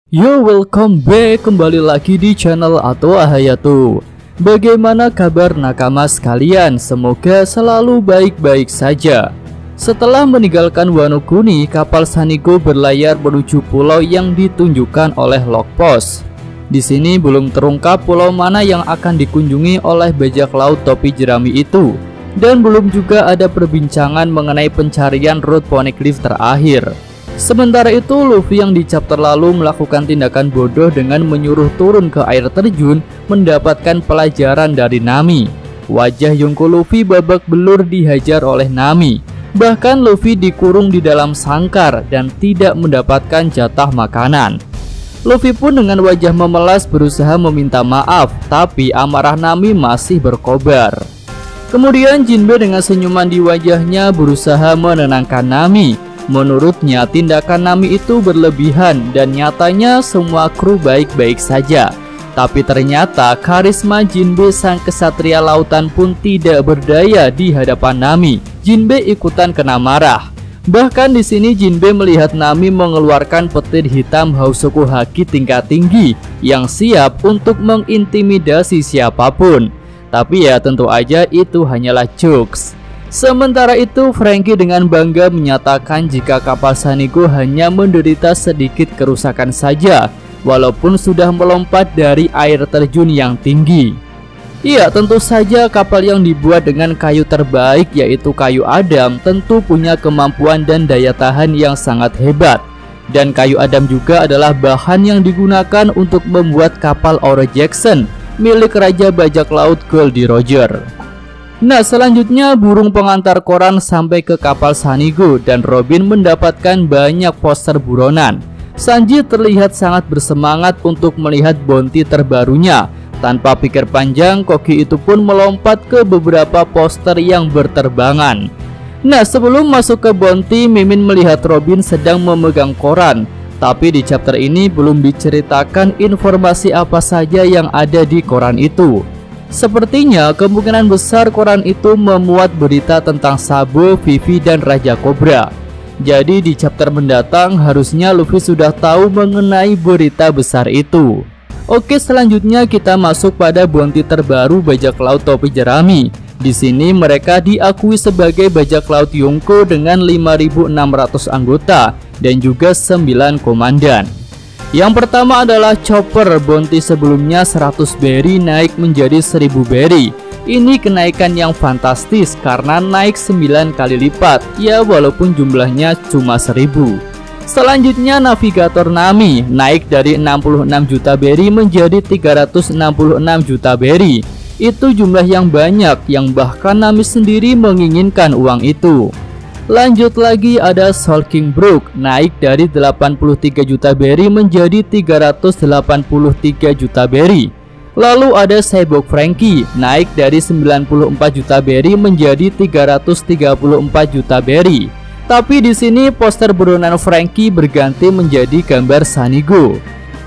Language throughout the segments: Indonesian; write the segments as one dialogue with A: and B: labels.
A: Yo, welcome back kembali lagi di channel Atoa Hayato. Bagaimana kabar nakama sekalian? Semoga selalu baik-baik saja. Setelah meninggalkan Wano Kuni, kapal Sanigo berlayar menuju pulau yang ditunjukkan oleh log post. Di sini belum terungkap pulau mana yang akan dikunjungi oleh bajak laut topi jerami itu, dan belum juga ada perbincangan mengenai pencarian route poneglyph terakhir. Sementara itu, Luffy yang di chapter lalu melakukan tindakan bodoh dengan menyuruh turun ke air terjun mendapatkan pelajaran dari Nami. Wajah Yonko Luffy babak belur dihajar oleh Nami. Bahkan Luffy dikurung di dalam sangkar dan tidak mendapatkan jatah makanan. Luffy pun dengan wajah memelas berusaha meminta maaf, tapi amarah Nami masih berkobar. Kemudian Jinbe dengan senyuman di wajahnya berusaha menenangkan Nami. Menurutnya tindakan Nami itu berlebihan dan nyatanya semua kru baik-baik saja. Tapi ternyata karisma Jinbe sang kesatria lautan pun tidak berdaya di hadapan Nami. Jinbe ikutan kena marah. Bahkan di sini Jinbe melihat Nami mengeluarkan petir hitam Hausoku Haki tingkat tinggi yang siap untuk mengintimidasi siapapun. Tapi ya tentu aja itu hanyalah jokes. Sementara itu, Franky dengan bangga menyatakan jika kapal Sanigo hanya menderita sedikit kerusakan saja, walaupun sudah melompat dari air terjun yang tinggi. Iya, tentu saja kapal yang dibuat dengan kayu terbaik yaitu kayu Adam tentu punya kemampuan dan daya tahan yang sangat hebat. Dan kayu Adam juga adalah bahan yang digunakan untuk membuat kapal Oro Jackson milik Raja Bajak Laut Goldie Roger. Nah, selanjutnya burung pengantar koran sampai ke kapal Sanigo dan Robin mendapatkan banyak poster buronan. Sanji terlihat sangat bersemangat untuk melihat bounty terbarunya. Tanpa pikir panjang, koki itu pun melompat ke beberapa poster yang berterbangan. Nah, sebelum masuk ke bounty, Mimin melihat Robin sedang memegang koran. Tapi di chapter ini belum diceritakan informasi apa saja yang ada di koran itu. Sepertinya kemungkinan besar koran itu memuat berita tentang Sabo, Vivi, dan Raja Cobra. Jadi di chapter mendatang harusnya Luffy sudah tahu mengenai berita besar itu. Oke, selanjutnya kita masuk pada bounty terbaru bajak laut topi jerami. Di sini mereka diakui sebagai bajak laut Yonko dengan 5.600 anggota dan juga 9 komandan. Yang pertama adalah Chopper. Bounty sebelumnya 100 berry naik menjadi 1000 berry. Ini kenaikan yang fantastis karena naik 9 kali lipat, ya walaupun jumlahnya cuma 1000. Selanjutnya Navigator Nami naik dari 66 juta berry menjadi 366 juta berry. Itu jumlah yang banyak yang bahkan Nami sendiri menginginkan uang itu. Lanjut lagi ada Soul King Brook naik dari 83 juta berry menjadi 383 juta berry. Lalu ada Cyborg Franky naik dari 94 juta berry menjadi 334 juta berry. Tapi di sini poster buronan Franky berganti menjadi gambar Sanigo.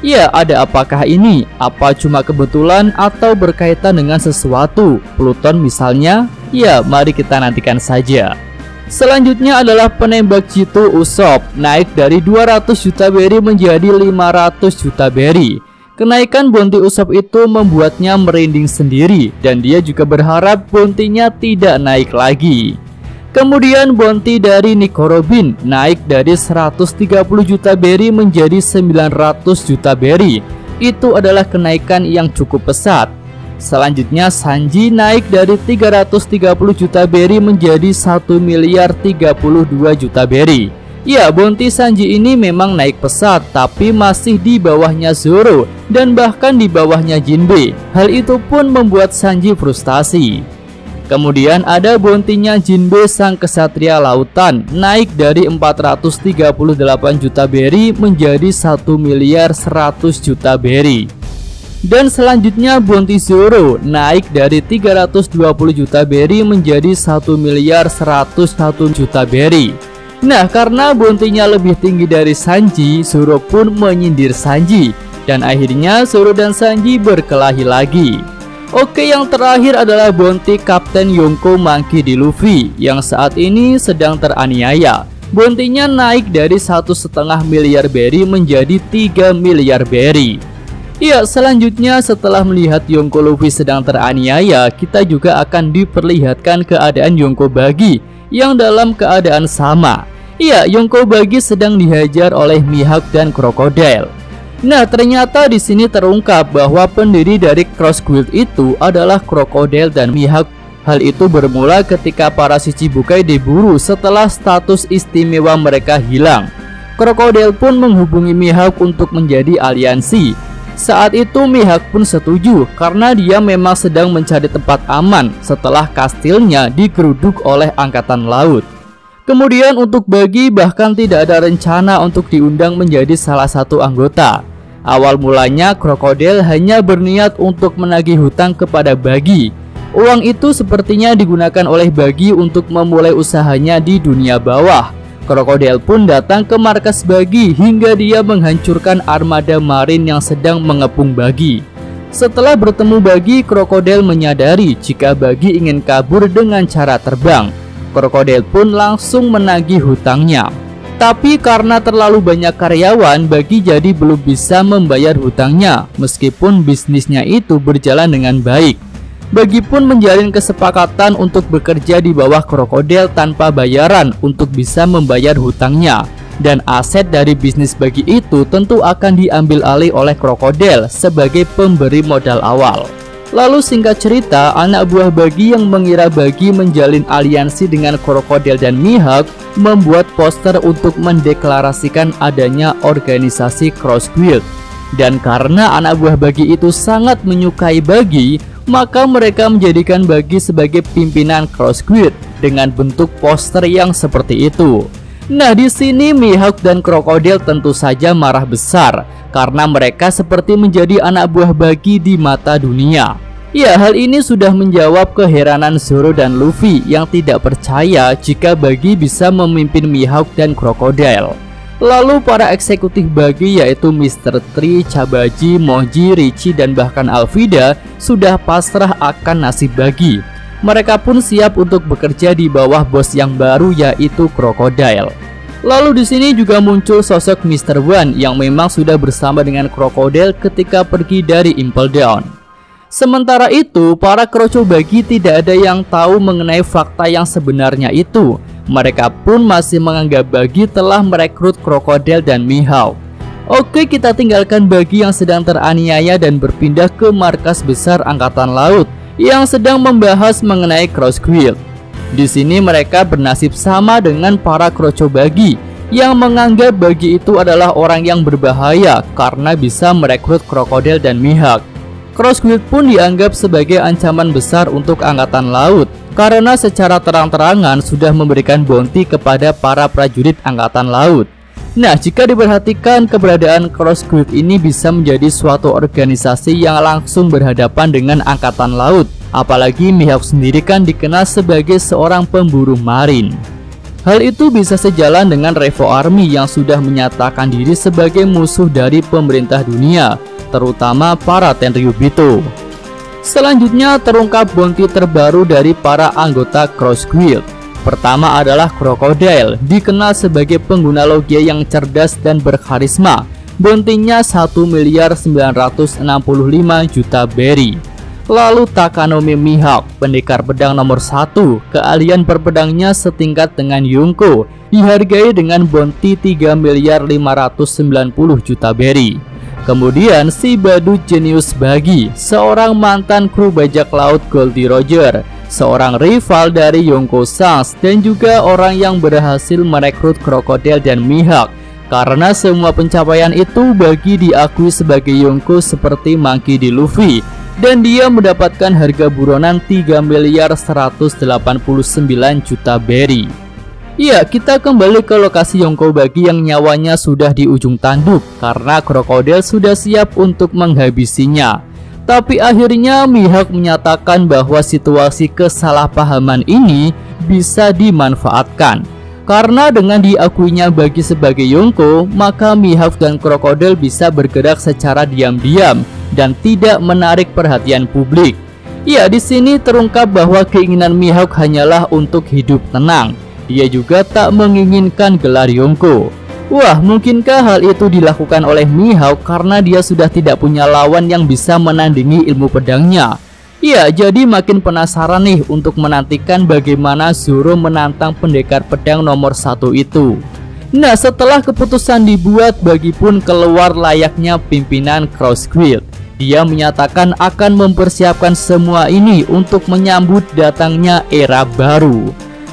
A: Ya, ada apakah ini? Apa cuma kebetulan atau berkaitan dengan sesuatu? Pluton misalnya? Ya, mari kita nantikan saja. Selanjutnya adalah penembak jitu Usopp naik dari 200 juta berry menjadi 500 juta berry. Kenaikan bounty Usopp itu membuatnya merinding sendiri dan dia juga berharap bounty-nya tidak naik lagi. Kemudian bounty dari Nico Robin naik dari 130 juta berry menjadi 900 juta berry. Itu adalah kenaikan yang cukup pesat. Selanjutnya Sanji naik dari 330 juta berry menjadi 1.032 juta berry. Ya, bounty Sanji ini memang naik pesat, tapi masih di bawahnya Zoro dan bahkan di bawahnya Jinbe. Hal itu pun membuat Sanji frustasi. Kemudian ada bounty-nya Jinbe sang kesatria lautan naik dari 438 juta berry menjadi 1.100 juta berry. Dan selanjutnya bounty Zoro naik dari 320 juta berry menjadi 1.101 juta berry. Nah, karena bounty-nya lebih tinggi dari Sanji, Zoro pun menyindir Sanji. Dan akhirnya Zoro dan Sanji berkelahi lagi. Oke, yang terakhir adalah bounty Kapten Yonko Monkey di Luffy yang saat ini sedang teraniaya. Bounty-nya naik dari 1,5 miliar berry menjadi 3 miliar berry. Ya, selanjutnya setelah melihat Yonko Luffy sedang teraniaya, kita juga akan diperlihatkan keadaan Yonko Buggy yang dalam keadaan sama. Ya, Yonko Buggy sedang dihajar oleh Mihawk dan Crocodile. Nah, ternyata di sini terungkap bahwa pendiri dari Cross Guild itu adalah Crocodile dan Mihawk. Hal itu bermula ketika para Shichibukai diburu setelah status istimewa mereka hilang. Crocodile pun menghubungi Mihawk untuk menjadi aliansi. Saat itu Mihawk pun setuju karena dia memang sedang mencari tempat aman setelah kastilnya digeruduk oleh angkatan laut. Kemudian untuk Buggy bahkan tidak ada rencana untuk diundang menjadi salah satu anggota. Awal mulanya Crocodile hanya berniat untuk menagih hutang kepada Buggy. Uang itu sepertinya digunakan oleh Buggy untuk memulai usahanya di dunia bawah. Crocodile pun datang ke markas Buggy hingga dia menghancurkan armada marin yang sedang mengepung Buggy. Setelah bertemu Buggy, Crocodile menyadari jika Buggy ingin kabur dengan cara terbang. Crocodile pun langsung menagih hutangnya. Tapi karena terlalu banyak karyawan, Buggy jadi belum bisa membayar hutangnya meskipun bisnisnya itu berjalan dengan baik. Buggy pun menjalin kesepakatan untuk bekerja di bawah Crocodile tanpa bayaran untuk bisa membayar hutangnya. Dan aset dari bisnis Buggy itu tentu akan diambil alih oleh Crocodile sebagai pemberi modal awal. Lalu singkat cerita, anak buah Buggy yang mengira Buggy menjalin aliansi dengan Crocodile dan Mihawk membuat poster untuk mendeklarasikan adanya organisasi Cross Guild. Dan karena anak buah Buggy itu sangat menyukai Buggy, maka mereka menjadikan Buggy sebagai pimpinan Cross Guild dengan bentuk poster yang seperti itu. Nah, di sini Mihawk dan Crocodile tentu saja marah besar karena mereka seperti menjadi anak buah Buggy di mata dunia. Ya, hal ini sudah menjawab keheranan Zoro dan Luffy yang tidak percaya jika Buggy bisa memimpin Mihawk dan Crocodile. Lalu para eksekutif Buggy yaitu Mr. Tree, Cabaji, Moji, Richie, dan bahkan Alvida sudah pasrah akan nasib Buggy. Mereka pun siap untuk bekerja di bawah bos yang baru yaitu Crocodile. Lalu di sini juga muncul sosok Mr. One yang memang sudah bersama dengan Crocodile ketika pergi dari Impel Down. Sementara itu, para kroco Buggy tidak ada yang tahu mengenai fakta yang sebenarnya itu. Mereka pun masih menganggap Buggy telah merekrut Crocodile dan Mihawk. Oke, kita tinggalkan Buggy yang sedang teraniaya dan berpindah ke markas besar angkatan laut yang sedang membahas mengenai Cross Guild. Di sini mereka bernasib sama dengan para kroco Buggy yang menganggap Buggy itu adalah orang yang berbahaya karena bisa merekrut Crocodile dan Mihawk. Cross Guild pun dianggap sebagai ancaman besar untuk angkatan laut karena secara terang-terangan sudah memberikan bounty kepada para prajurit angkatan laut. Nah, jika diperhatikan, keberadaan Cross Guild ini bisa menjadi suatu organisasi yang langsung berhadapan dengan angkatan laut. Apalagi Mihawk sendiri kan dikenal sebagai seorang pemburu marin. Hal itu bisa sejalan dengan Revo Army yang sudah menyatakan diri sebagai musuh dari pemerintah dunia, terutama para Tenryubito. Selanjutnya terungkap bounty terbaru dari para anggota Cross Guild. Pertama adalah Crocodile, dikenal sebagai pengguna logia yang cerdas dan berkarisma. Bounty-nya 1.965.000.000 berry. Lalu Takanomi Mihawk, pendekar pedang nomor 1, keahlian berpedangnya setingkat dengan Yonko, dihargai dengan bounty 3.590.000.000 berry. Kemudian si badut jenius Buggy, seorang mantan kru bajak laut Goldie Roger, seorang rival dari Yonko Sans, dan juga orang yang berhasil merekrut Crocodile dan Mihawk. Karena semua pencapaian itu, Buggy diakui sebagai Yonko seperti Monkey D. Luffy, dan dia mendapatkan harga buronan 3.189.000.000 berry. Ya, kita kembali ke lokasi Yonko Buggy yang nyawanya sudah di ujung tanduk karena Crocodile sudah siap untuk menghabisinya. Tapi akhirnya Mihawk menyatakan bahwa situasi kesalahpahaman ini bisa dimanfaatkan. Karena dengan diakuinya Buggy sebagai Yonko, maka Mihawk dan Crocodile bisa bergerak secara diam-diam dan tidak menarik perhatian publik. Ya, di sini terungkap bahwa keinginan Mihawk hanyalah untuk hidup tenang. dia juga tak menginginkan gelar Yonko. Wah, mungkinkah hal itu dilakukan oleh Mihawk karena dia sudah tidak punya lawan yang bisa menandingi ilmu pedangnya? Ya, jadi makin penasaran nih untuk menantikan bagaimana Zoro menantang pendekar pedang nomor 1 itu. Nah, setelah keputusan dibuat, Buggy pun keluar layaknya pimpinan Cross Guild. Dia menyatakan akan mempersiapkan semua ini untuk menyambut datangnya era baru.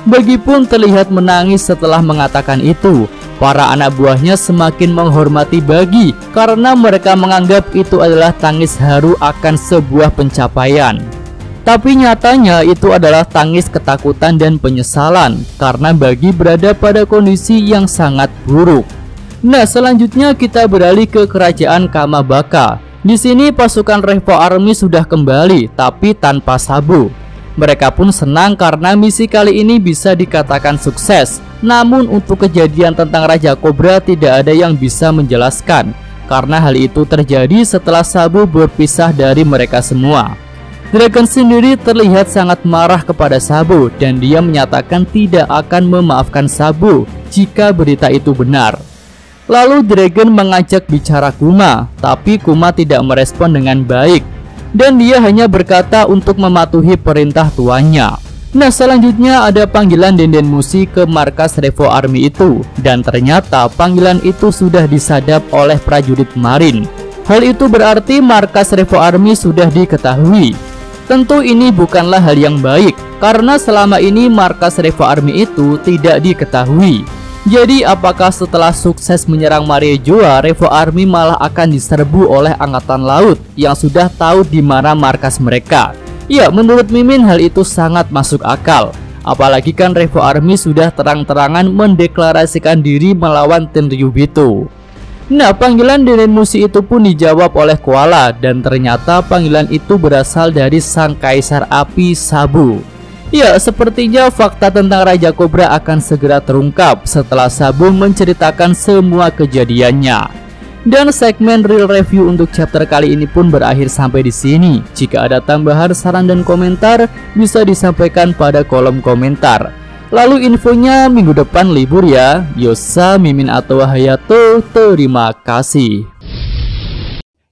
A: Buggy pun terlihat menangis setelah mengatakan itu. Para anak buahnya semakin menghormati Buggy karena mereka menganggap itu adalah tangis haru akan sebuah pencapaian. Tapi nyatanya itu adalah tangis ketakutan dan penyesalan karena Buggy berada pada kondisi yang sangat buruk. Nah, selanjutnya kita beralih ke kerajaan Kamabaka. Di sini pasukan Revo Army sudah kembali tapi tanpa Sabu. Mereka pun senang karena misi kali ini bisa dikatakan sukses. Namun untuk kejadian tentang Raja Cobra tidak ada yang bisa menjelaskan, karena hal itu terjadi setelah Sabu berpisah dari mereka semua. Dragon sendiri terlihat sangat marah kepada Sabu dan dia menyatakan tidak akan memaafkan Sabu jika berita itu benar. Lalu Dragon mengajak bicara Kuma, tapi Kuma tidak merespon dengan baik dan dia hanya berkata untuk mematuhi perintah tuannya. Nah, selanjutnya ada panggilan Denden Mushi ke markas Revo Army itu, dan ternyata panggilan itu sudah disadap oleh prajurit Marin. Hal itu berarti markas Revo Army sudah diketahui. Tentu ini bukanlah hal yang baik, karena selama ini markas Revo Army itu tidak diketahui. Jadi apakah setelah sukses menyerang Marejoa, Revo Army malah akan diserbu oleh angkatan laut yang sudah tahu di mana markas mereka? Ya, menurut Mimin hal itu sangat masuk akal. Apalagi kan Revo Army sudah terang-terangan mendeklarasikan diri melawan Tenryubito. Nah, panggilan Denden Mushi itu pun dijawab oleh Koala dan ternyata panggilan itu berasal dari sang kaisar api Sabu. Ya, sepertinya fakta tentang Raja Cobra akan segera terungkap setelah Sabu menceritakan semua kejadiannya. Dan segmen real review untuk chapter kali ini pun berakhir sampai di sini. Jika ada tambahan saran dan komentar bisa disampaikan pada kolom komentar. Lalu infonya minggu depan libur ya. Yosa, Mimin atau Hayato, terima kasih.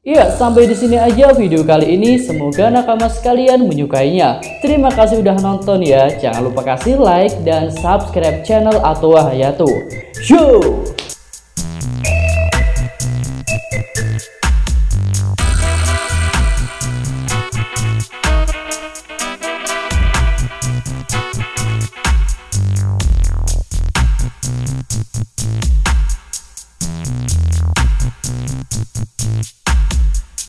A: Iya, sampai di sini aja video kali ini. Semoga nakama sekalian menyukainya. Terima kasih udah nonton ya. Jangan lupa kasih like dan subscribe channel Atwa Hayato. Show!